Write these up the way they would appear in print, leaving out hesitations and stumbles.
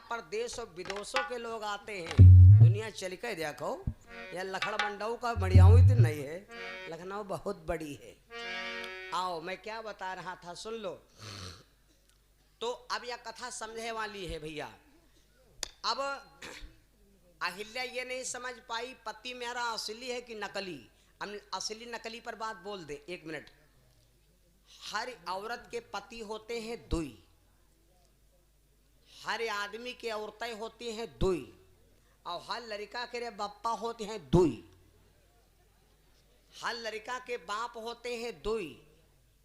पर देश और विदेशों के लोग आते हैं। दुनिया चल के देखो, यह लखनऊ का बढ़ियाऊ तो नहीं है, लखनऊ बहुत बड़ी है। आओ मैं क्या बता रहा था सुन लो। तो अब यह कथा समझे वाली है भैया। अब अहिल्या ये नहीं समझ पाई पति मेरा असली है कि नकली। हम असली नकली पर बात बोल दे एक मिनट। हर औरत के पति होते हैं दुई, हर आदमी के औरतें होती हैं दुई, और हर लड़का के रे बप्पा होते हैं दुई, हर लड़का के बाप होते हैं दुई।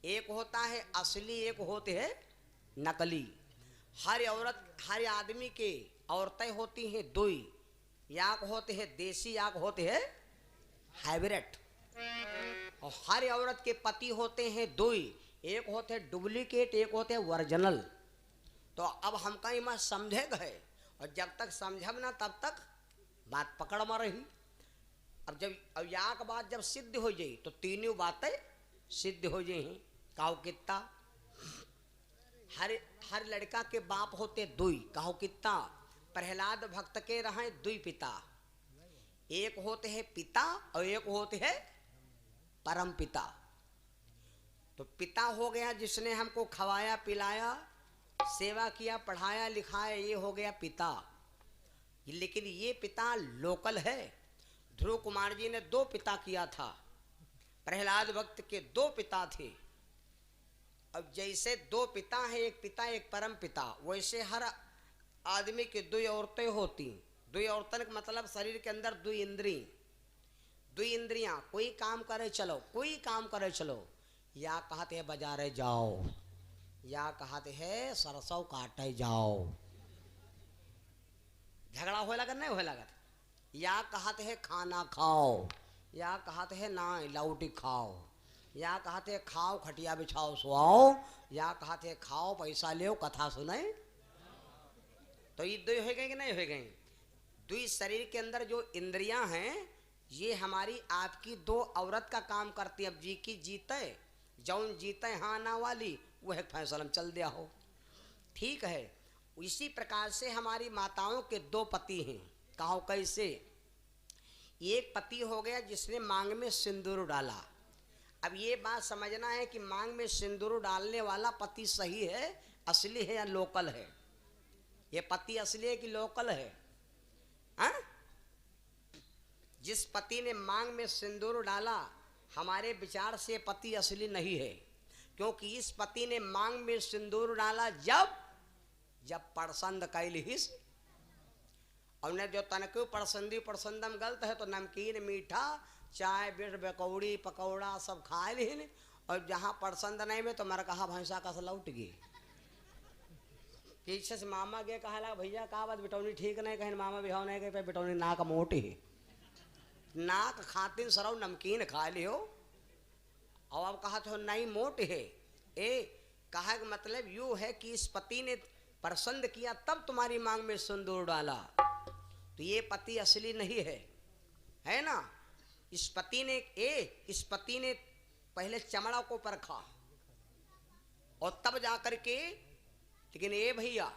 एक होता है असली, एक होते हैं नकली। हर औरत हर आदमी के औरतें होती हैं दुई, याक होते हैं देसी, याक होते हैं हाइब्रिड। और हर औरत के पति होते हैं दुई, एक होते हैं डुप्लीकेट, एक होते हैं ओरिजिनल। तो अब हम कहीं मत समझे गए, और जब तक समझब ना तब तक बात पकड़ में रही। अब यहाँ का बात जब सिद्ध हो जाई तो तीनों बातें सिद्ध हो जाई। कहो कितना हर लड़का के बाप होते दुई, कहो कितना प्रहलाद भक्त के रहे दुई पिता, एक होते हैं पिता और एक होते हैं परम पिता। तो पिता हो गया जिसने हमको खवाया पिलाया, सेवा किया, पढ़ाया लिखाया, ये हो गया पिता। लेकिन ये पिता लोकल है। ध्रुव कुमार जी ने दो पिता किया था, प्रहलाद भक्त के दो पिता थे। अब जैसे दो पिता हैं, एक पिता एक परम पिता, वैसे हर आदमी के दो औरतें होती। दो औरतन का मतलब शरीर के अंदर दो इंद्रियां कोई काम करे चलो, कोई काम करे चलो, या कहते हैं बाजारे जाओ, या कहते हैं सरसों काटे जाओ, झगड़ा हो लगा नहीं हो लगा, या कहते हैं खाना खाओ, या कहते हैं ना लौटी खाओ, या कहते हैं खाओ खटिया बिछाओ सुआओ, या कहते हैं खाओ पैसा ले कथा सुने। तो ये दो हो गए कि नहीं हो गए? दो शरीर के अंदर जो इंद्रियां हैं ये हमारी आपकी दो औरत का काम करती है। अब जी की जीते जौन जीते हाँ ना वाली वह फैसला चल दिया हो, ठीक है। इसी प्रकार से हमारी माताओं के दो पति हैं। कहो कैसे? एक पति हो गया जिसने मांग में सिंदूर डाला। अब ये बात समझना है कि मांग में सिंदूर डालने वाला पति सही है, असली है या लोकल है? ये पति असली है कि लोकल है? हा? जिस पति ने मांग में सिंदूर डाला हमारे विचार से पति असली नहीं है, क्योंकि इस पति ने मांग में सिंदूर डाला जब पसंद कैलिस। और ने जो तनकू पसंदम गलत है तो नमकीन मीठा चाय बिर बेकौड़ी पकौड़ा सब खाए लिन, और जहाँ पसंद नहीं में तो मर कहा भैंसा का लौट गई। पीछे से मामा गे कहा भैया का बात बिटौनी ठीक नहीं, कहीं मामा बिहाव नहीं गए बिटौनी नाक मोटी है, नाक खातिन सरव नमकीन खा लियो। और अब कहा तो नहीं मोट है। कहा का मतलब यूँ है कि इस पति ने पसंद किया तब तुम्हारी मांग में सिंदूर डाला, तो ये पति असली नहीं है ना। इस पति ने पहले चमड़ा को परखा और तब जाकर के। लेकिन भैया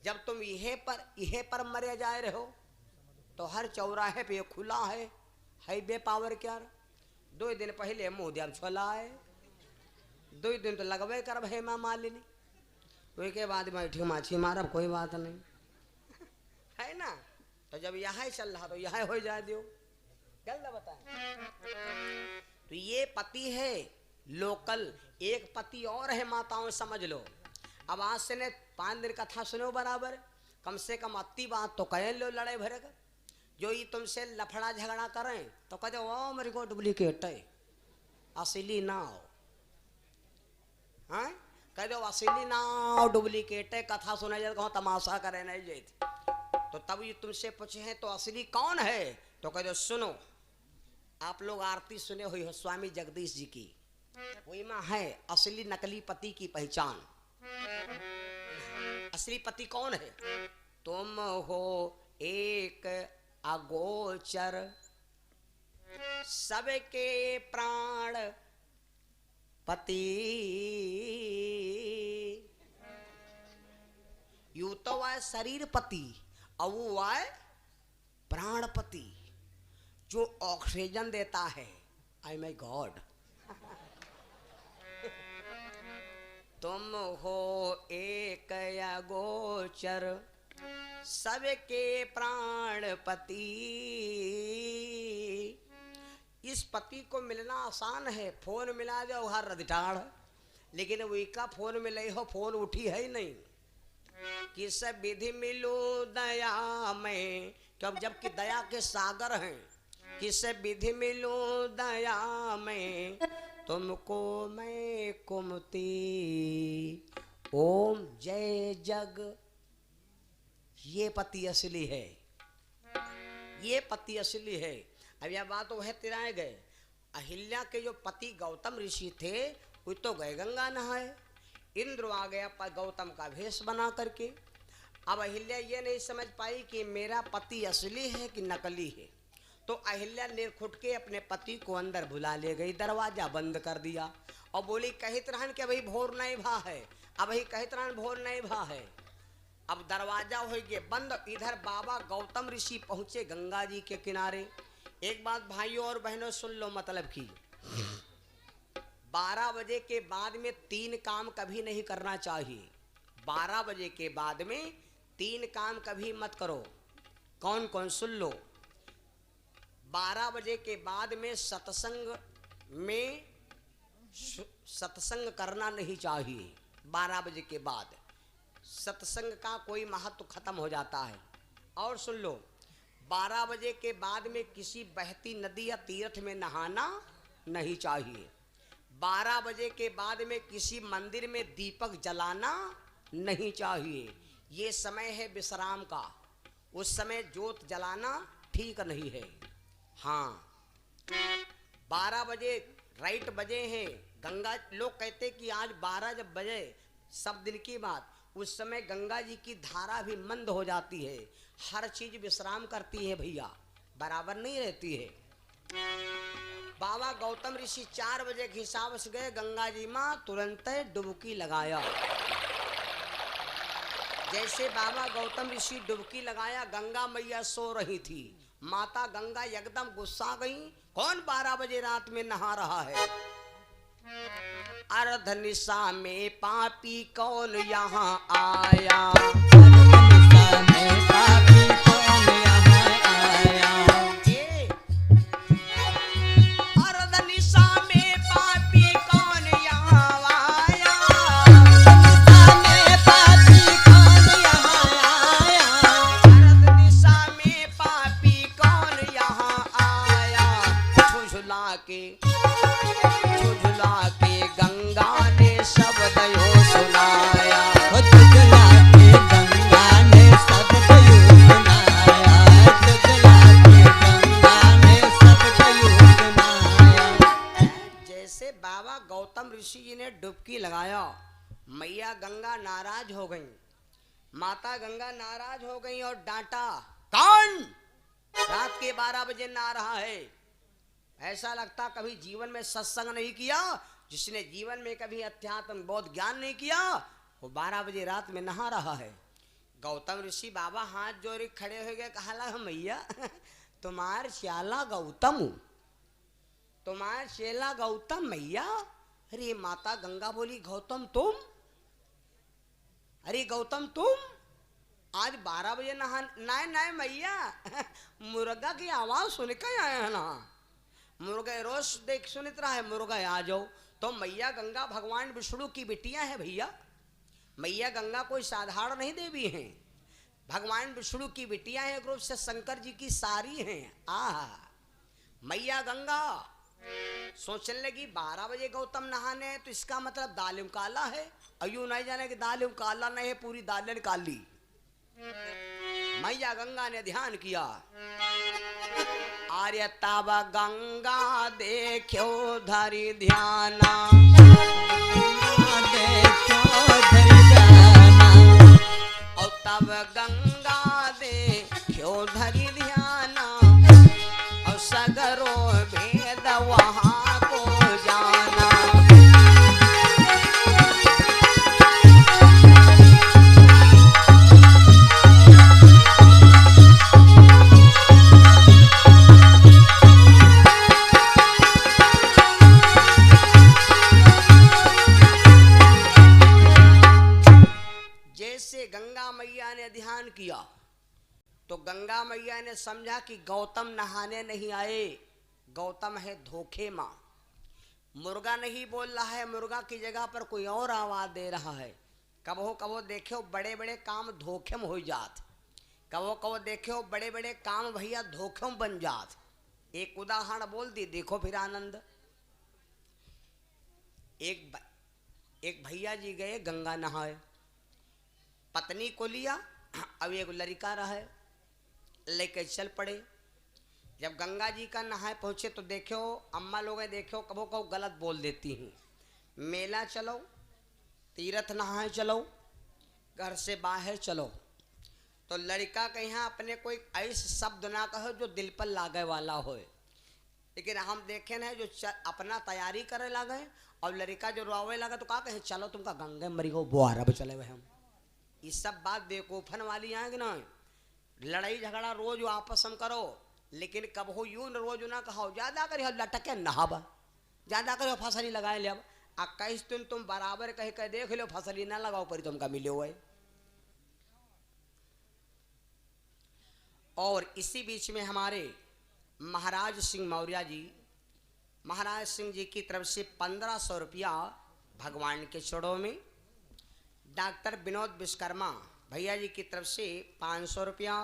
जब तुम यह पर मरे जाए रहे हो तो हर चौराहे पे खुला है बे पावर क्या। 2 दिन पहले मुँह दिया छोला है, 2 दिन तो लगवे कर भे माँ मालिनी, कोई के बाद बैठी माछी मारब कोई बात नहीं है ना। तो जब यहाँ चल रहा तो यहाँ हो जाए दियो, गलत बताए। तो ये पति है लोकल, एक पति और है माताओं समझ लो। अब आज से ने 5 दिन कथा सुनो बराबर, कम से कम अति बात तो कह लो लड़ाई भरे का। जो ये तुमसे लफड़ा झगड़ा करें तो कहते ओ मेरे को डुप्लीकेट है, असली ना हो। हाँ कह दो असली ना हो डुप्लीकेट है, कथा सुना जाए कहो तमाशा करे नहीं जाती। तो तब ये तुमसे पूछे हैं तो असली कौन है, तो कह दो सुनो। आप लोग आरती सुने हुई हो स्वामी जगदीश जी की, वही में है असली नकली पति की पहचान। असली पति कौन है? तुम हो एक अगोचर सबके प्राण पति, यू तो है शरीरपति और वो है प्राणपति जो ऑक्सीजन देता है। I my God. तुम हो एक अगोचर सबके प्राणपति। इस पति को मिलना आसान है, फोन मिला जाओ हर रदिठाड़, लेकिन वही का फोन मिले हो फोन उठी है ही नहीं। किस विधि मिलो दया में, क्यों जबकि दया के सागर हैं। किस विधि मिलो दया में तुमको मैं कुमती। ओम जय जग। ये पति असली है, ये पति असली है। अब यह बात वो है तिराए गए। अहिल्या के जो पति गौतम ऋषि थे वो तो गए गंगा नहाए। इंद्र आ गया गौतम का भेष बना करके। अब अहिल्या ये नहीं समझ पाई कि मेरा पति असली है कि नकली है। तो अहिल्या निर्खुट के अपने पति को अंदर बुला ले गई, दरवाजा बंद कर दिया और बोली कहित रहन के भाई भोर नहीं भा है। अब वही कहित रहन भोर नहीं भा है। अब दरवाजा हो गया बंद। इधर बाबा गौतम ऋषि पहुंचे गंगा जी के किनारे। एक बात भाइयों और बहनों सुन लो मतलब की, 12 बजे के बाद में 3 काम कभी नहीं करना चाहिए। 12 बजे के बाद में 3 काम कभी मत करो। कौन कौन सुन लो। 12 बजे के बाद में सत्संग करना नहीं चाहिए। 12 बजे के बाद सत्संग का कोई महत्व खत्म हो जाता है। और सुन लो, 12 बजे के बाद में किसी बहती नदी या तीर्थ में नहाना नहीं चाहिए। 12 बजे के बाद में किसी मंदिर में दीपक जलाना नहीं चाहिए। ये समय है विश्राम का, उस समय जोत जलाना ठीक नहीं है। हाँ, 12 बजे राइट बजे हैं। गंगा लोग कहते कि आज 12 जब बजे सब दिन की बात, उस समय गंगा जी की धारा भी मंद हो जाती है। हर चीज विश्राम करती है भैया, बराबर नहीं रहती है। बाबा गौतम ऋषि 4 बजे के हिसाब से गए गंगा जी में, तुरंत डुबकी लगाया। जैसे बाबा गौतम ऋषि डुबकी लगाया, गंगा मैया सो रही थी। माता गंगा एकदम गुस्सा गई, कौन 12 बजे रात में नहा रहा है। अर्ध निशा में पापी कौन यहाँ आया। अर्ध निशा में पापी कौन यहाँ आया। अर्ध निशा में पापी कौन यहाँ आया। अर्ध निशा में पापी कौन यहाँ आया। अर्ध निशा में पापी कौन यहाँ आया। झुझला के गंगा ने शब्द यो सुनाया। झुझला के गंगा ने शब्द यो सुनाया। झुझला के गंगा ने शब्द यो सुनाया। जैसे बाबा गौतम ऋषि जी ने डुबकी लगाया, मैया गंगा नाराज हो गई। माता गंगा नाराज हो गई और डांटा, कौन रात के 12 बजे नहा रहा है। ऐसा लगता कभी जीवन में सत्संग नहीं किया, जिसने जीवन में कभी अध्यात्म बौद्ध ज्ञान नहीं किया, वो 12 बजे रात में नहा रहा है। गौतम ऋषि बाबा हाथ जोड़े खड़े हो गए, कहा मैया तुम्हार श्याला गौतम, तुम्हार श्याला गौतम मैया। अरे माता गंगा बोली, गौतम तुम, अरे गौतम तुम आज 12 बजे नहा। नहीं मैया, मुर्गा की आवाज सुन के आया है ना। मुर्गा रोज देख सुनित रहा है, मुर्गा आ जाओ। तो मैया गंगा भगवान विष्णु की बिटिया है भैया। मैया गंगा कोई साधारण नहीं देवी है, भगवान विष्णु की बिटिया है। एक रूप से शंकर जी की सारी हैं। मैया गंगा सोचने लगी 12 बजे गौतम नहाने, तो इसका मतलब दालिम काला है। अयू नहीं जाने कि दालिम काला नहीं है, पूरी दालिम काली। मैया गंगा ने ध्यान किया, आर्य तब गंगा देखो धरि ध्याना। देखो धरि ध्याना। और तब गंगा देखो धरि ध्याना। और सगरो भेद वहाँ को जाना। ध्यान किया तो गंगा मैया ने समझा कि गौतम नहाने नहीं आए, गौतम है धोखे माँ। मुर्गा नहीं बोल रहा है, मुर्गा की जगह पर कोई और आवाज दे रहा है। कबो कबो देखो बड़े बड़े काम धोखे में हो जात, कबो कबो देखो बड़े बड़े काम भैया धोखे में बन जात। एक उदाहरण बोल दी, देखो फिर आनंद। एक भैया जी गए गंगा नहाए, पत्नी को लिया, अब एक लड़का रहे, लेके चल पड़े। जब गंगा जी का नहाए पहुँचे तो देखो अम्मा लोग देखो कबो कबो गलत बोल देती हैं, मेला चलो, तीर्थ नहाए चलो, घर से बाहर चलो। तो लड़का के यहाँ अपने कोई ऐसे शब्द ना कहो जो दिल पर लागे वाला हो, लेकिन हम देखे ना जो अपना तैयारी करे लागे और लड़का जो रोवे लगा तो का कहे चलो तुमका गंगे मरी हो बुआरा पे चले हुए हम। ये सब बात बेवकूफन वाली आएगी ना। लड़ाई झगड़ा रोज आपस में करो, लेकिन कब हो यूं रोज ना कहो ज्यादा करी लटके नहाबा, ज्यादा करो फसली लगाए ले। अब कैस तुम बराबर कह के देख लो फसली ना लगाओ पर तुमका मिले हुए। और इसी बीच में हमारे महाराज सिंह मौर्य जी, महाराज सिंह जी की तरफ से 1500 रुपया भगवान के चरणों में, डॉक्टर विनोद विश्वकर्मा भैया जी की तरफ से 500 रुपया,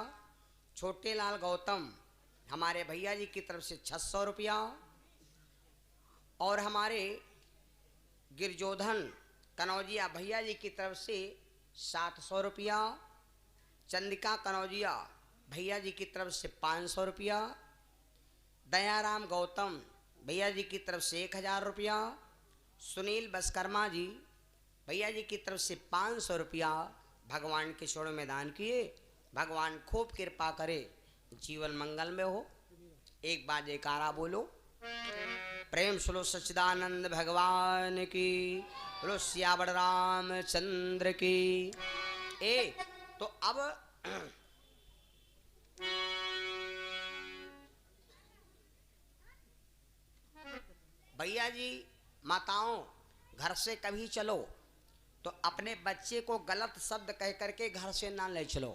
छोटे लाल गौतम हमारे भैया जी की तरफ से 600 रुपया, और हमारे गिरजोधन कनौजिया भैया जी की तरफ से 700 रुपया, चंदिका कनौजिया भैया जी की तरफ से 500 रुपया, दयाराम गौतम भैया जी की तरफ से 1000 रुपया, सुनील विश्वकर्मा जी भैया जी की तरफ से 500 रुपया भगवान के चरणों में दान किए। भगवान खूब कृपा करे, जीवन मंगल में हो। एक बार जयकारा बोलो, प्रेम सुनो सच्चिदानंद भगवान की, बोलो सियावर रामचंद्र की। तो अब भैया जी माताओं, घर से कभी चलो तो अपने बच्चे को गलत शब्द कह करके घर से ना ले चलो।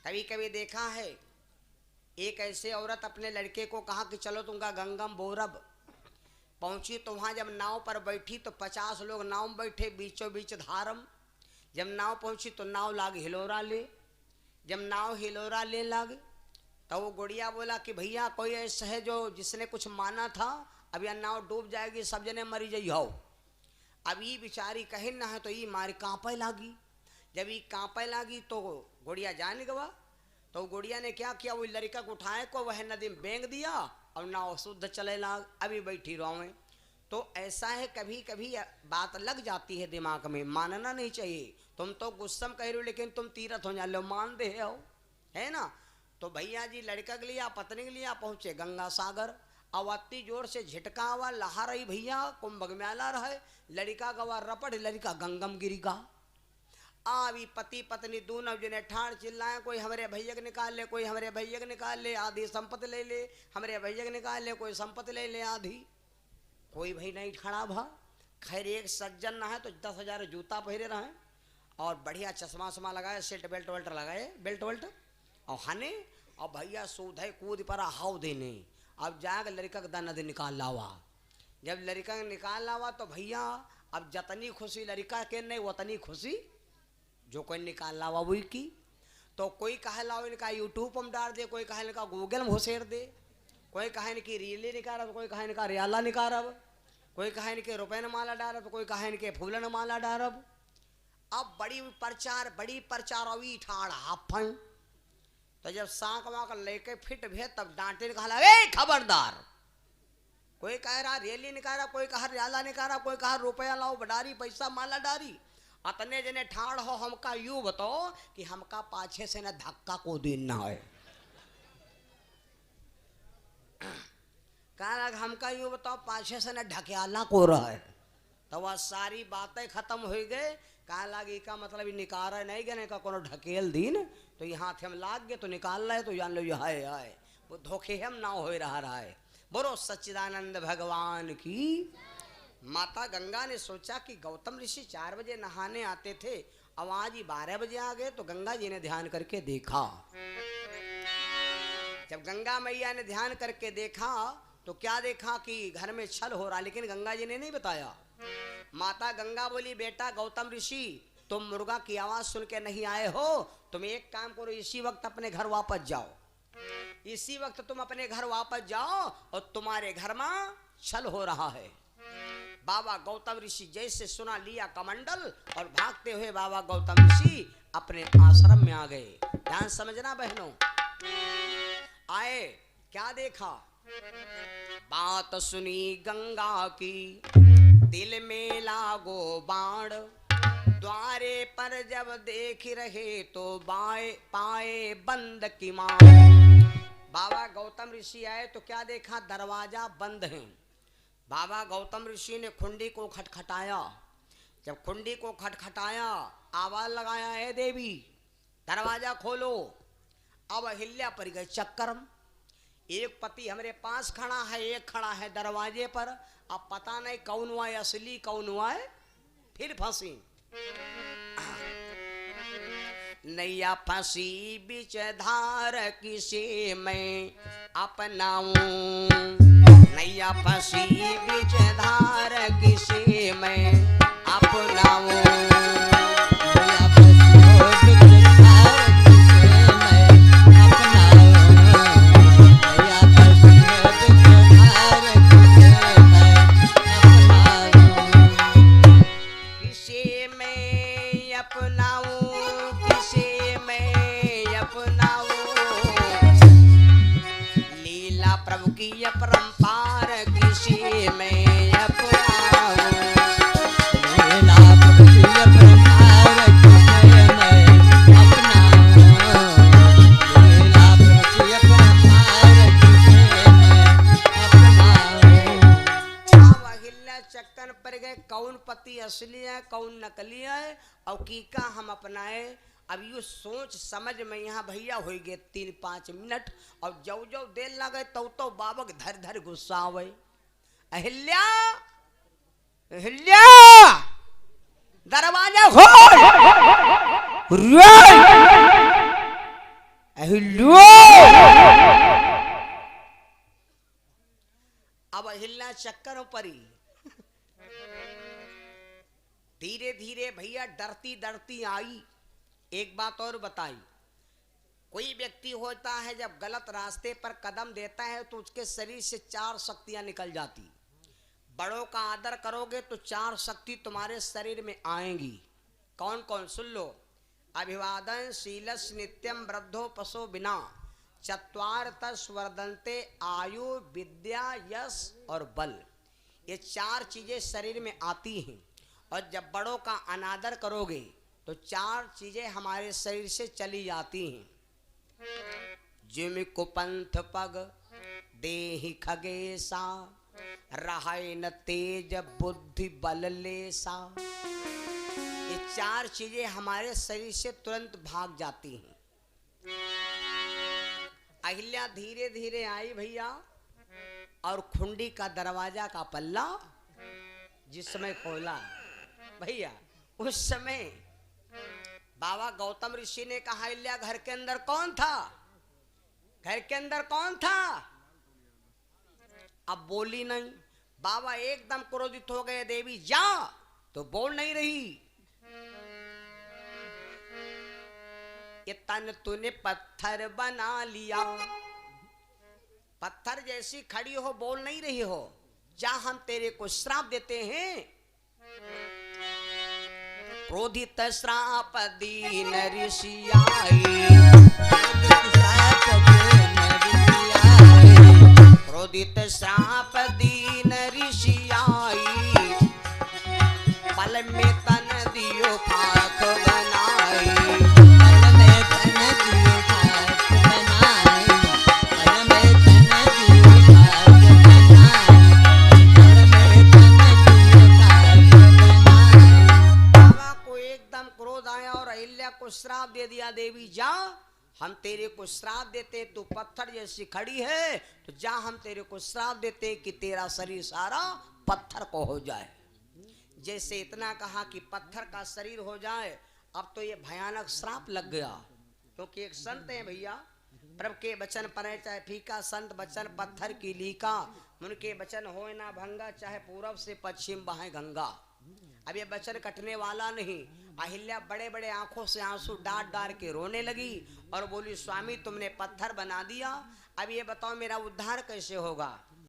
कभी कभी देखा है एक ऐसे औरत अपने लड़के को कहा कि चलो तुमका गंगम बोरब। पहुंची तो वहां जब नाव पर बैठी तो 50 लोग नाव में बैठे, बीचों बीच धारम। जब नाव पहुंची तो नाव लाग हिलोरा ले। जब नाव हिलोरा ले लाग तो वो गुड़िया बोला कि भैया कोई ऐसा है जो जिसने कुछ माना था, अब यह नाव डूब जाएगी, सब जने मरी जाइ हो। अब ये बेचारी कहे ना है तो ये मारी कांपे लागी। जब ये कांपे लागी तो गुड़िया जान गवा। तो गुड़िया ने क्या किया, वो लड़का को उठाए को वह नदी में बेंग दिया और नाव शुद्ध चले लाग, अभी बैठी रोवे। तो ऐसा है कभी कभी बात लग जाती है दिमाग में, मानना नहीं चाहिए। तुम तो गुस्सा कह रहे हो लेकिन तुम तीरथ हो जा लो, मान दे हो, है ना। तो भैया जी लड़का के लिया पत्नी के लिया पहुंचे गंगा सागर। अवत्ती जोर से झटका हुआ लहा रही भैया, कुंभ म्याला रहे, लड़का गवा रपट, लड़का गंगम गिरिगा। आवी पति पत्नी दोनों जने ठाड़ चिल्लाए, कोई हमारे भैया के निकाल ले, कोई हमारे भैया के निकाल ले, आधी संपत्ति ले ले, हमारे भैया के निकाल ले, कोई संपत्ति ले ले आधी। कोई भाई नहीं खड़ा भा। खैर एक सज्जन ना है तो 10,000 जूता पहरे रहे और बढ़िया चश्मा वश्मा लगाए, सीट बेल्ट वेल्ट लगाए, बेल्ट वेल्ट और हने और भैया सूधे कूद पर हाव देने। अब जाकर लड़का का दाना दे निकाल लावा। जब लड़का निकाल लावा तो भैया अब जतनी खुशी लड़का के नहीं उतनी खुशी जो कोई निकाल लावा वही की। तो कोई कहे लाओ इनका यूट्यूब में डाल दे, कोई कहे इनका गूगल में घुसेर दे, कोई कहे इनकी रीले निकाल, कोई कहे इनका रियाला निकारब, कोई कहे इनके रुपये न माला डारब, कोई कहे इनके फूलन माला डारब। अब बड़ी प्रचार अवी ठाड़ हाफन। तो जब सांक वाक लेके फिट भे तब डांटे कहा, ए खबरदार। कोई कह रहा रेली निकाला, कोई कहा रियाला निकाला, कोई कहा रुपया लाओ बडारी, पैसा माला डारी। अतने जने ठाड़ हो, हमका यूं बताओ कि हमका पाछे से न धक्का को दिन ना है। कहा हमका यूं बताओ पाछे से न ढकेला को रहा है। तो वह सारी बातें खत्म हो गए। कहा लागी का मतलब निकाल नहीं गए का कोनो ढकेल दीन तो यहाँ हाथ हम लाग गए तो निकाल रहे तो जान लो ये हाय वो धोखे हम ना हो रहा है। बोलो सच्चिदानंद भगवान की। माता गंगा ने सोचा कि गौतम ऋषि 4 बजे नहाने आते थे अब आज ही 12 बजे आ गए तो गंगा जी ने ध्यान करके देखा। जब गंगा मैया ने ध्यान करके देखा तो क्या देखा कि घर में छल हो रहा, लेकिन गंगा जी ने नहीं बताया। माता गंगा बोली, बेटा गौतम ऋषि, तुम मुर्गा की आवाज सुन के नहीं आए हो, तुम एक काम करो, इसी वक्त अपने घर वापस जाओ। इसी वक्त तुम अपने घर वापस जाओ और तुम्हारे घर में छल हो रहा है। बाबा गौतम ऋषि जैसे सुना, लिया कमंडल और भागते हुए बाबा गौतम ऋषि अपने आश्रम में आ गए। ध्यान समझना बहनों, आए क्या देखा, बात सुनी गंगा की, दिल में लागो बाण, द्वारे पर जब देख रहे तो पाए बंद की मां। बाबा गौतम ऋषि आए तो क्या देखा, दरवाजा बंद है। बाबा गौतम ऋषि ने कुंडी को खटखटाया। जब कुंडी को खटखटाया, आवाज लगाया, है देवी दरवाजा खोलो। अब अहिल्या पड़ गए चक्कर। एक पति हमारे पास खड़ा है, एक खड़ा है दरवाजे पर। अब पता नहीं कौन हुआ है असली, कौन हुआ है फिर फंसी। नैया फंसी बीच धार किसे मैं अपनाऊं, नैया फंसी बीच धार किसे मैं अपनाऊं, परंपार किसी में अपनाऊं, लीला प्रभु की परंपार किसी में अपनाऊं, लीला प्रभु की परंपार किसी में अपनाऊं। अब अहिल्या चक्कर पर गए, कौन पति असली है कौन नकली है और कीका हम अपनाए। अब यू सोच समझ में यहाँ भैया हो गए 3-5 मिनट और जो जो देर लगे तो बाबक धर धर गुस्सा आवे। अहिल्या अहिल्या दरवाजा खोल, अहिल्या। अब अहिल्या चक्कर परी, धीरे धीरे भैया डरती डरती आई। एक बात और बताई, कोई व्यक्ति होता है जब गलत रास्ते पर कदम देता है तो उसके शरीर से 4 शक्तियां निकल जाती। बड़ों का आदर करोगे तो 4 शक्ति तुम्हारे शरीर में आएंगी। कौन कौन सुन लो, अभिवादन शीलस नित्यम वृद्धो पशो बिना, चत्वारतस वर्धन्ते आयु विद्या यश और बल। ये 4 चीजें शरीर में आती हैं और जब बड़ों का अनादर करोगे तो 4 चीजें हमारे शरीर से चली जाती हैं। जिम कुपंथ पग देहि खगेसा, रहाय न तेज बुद्धि बल लेसा। ये 4 चीजें हमारे शरीर से तुरंत भाग जाती हैं। अहिल्या धीरे धीरे आई भैया और खुंडी का दरवाजा का पल्ला जिस समय खोला भैया, उस समय बाबा गौतम ऋषि ने कहा, अहिल्या घर के अंदर कौन था, घर के अंदर कौन था। अब बोली नहीं। बाबा एकदम क्रोधित हो गए, देवी जा, तो बोल नहीं रही। ये तन तूने पत्थर बना लिया, पत्थर जैसी खड़ी हो, बोल नहीं रही हो, जा हम तेरे को श्राप देते हैं। क्रोधित श्राप दीन ऋषि आई, क्रोधित श्राप दीन ऋषि आई, पल में तन दियो खाक बनाई, पल में तन दियो खाक बनाई, पल में तन दियो खाक बनाई, पल में तन दियो खाक बनाई। बाबा को एकदम क्रोध आया और अहिल्या को श्राप दे दिया, देवी जा हम तेरे को श्राप देते, तू पत्थर जैसी खड़ी है तो जा हम तेरे को श्राप देते कि तेरा शरीर सारा पत्थर को हो जाए। जैसे इतना कहा कि पत्थर का शरीर हो जाए अब तो ये भयानक श्राप लग गया, क्योंकि एक संत है भैया, प्रभु के वचन परे चाहे फीका, संत वचन पत्थर की लीका, उनके वचन होए ना भंगा, चाहे पूरब से पश्चिम बहे गंगा। अब ये वचन कटने वाला नहीं। अहिल्या बड़े बड़े आंखों से आंसू डार डार के रोने लगी और बोली, स्वामी तुमने पत्थर बना दिया, अब ये बताओ मेरा उद्धार कैसे होगा।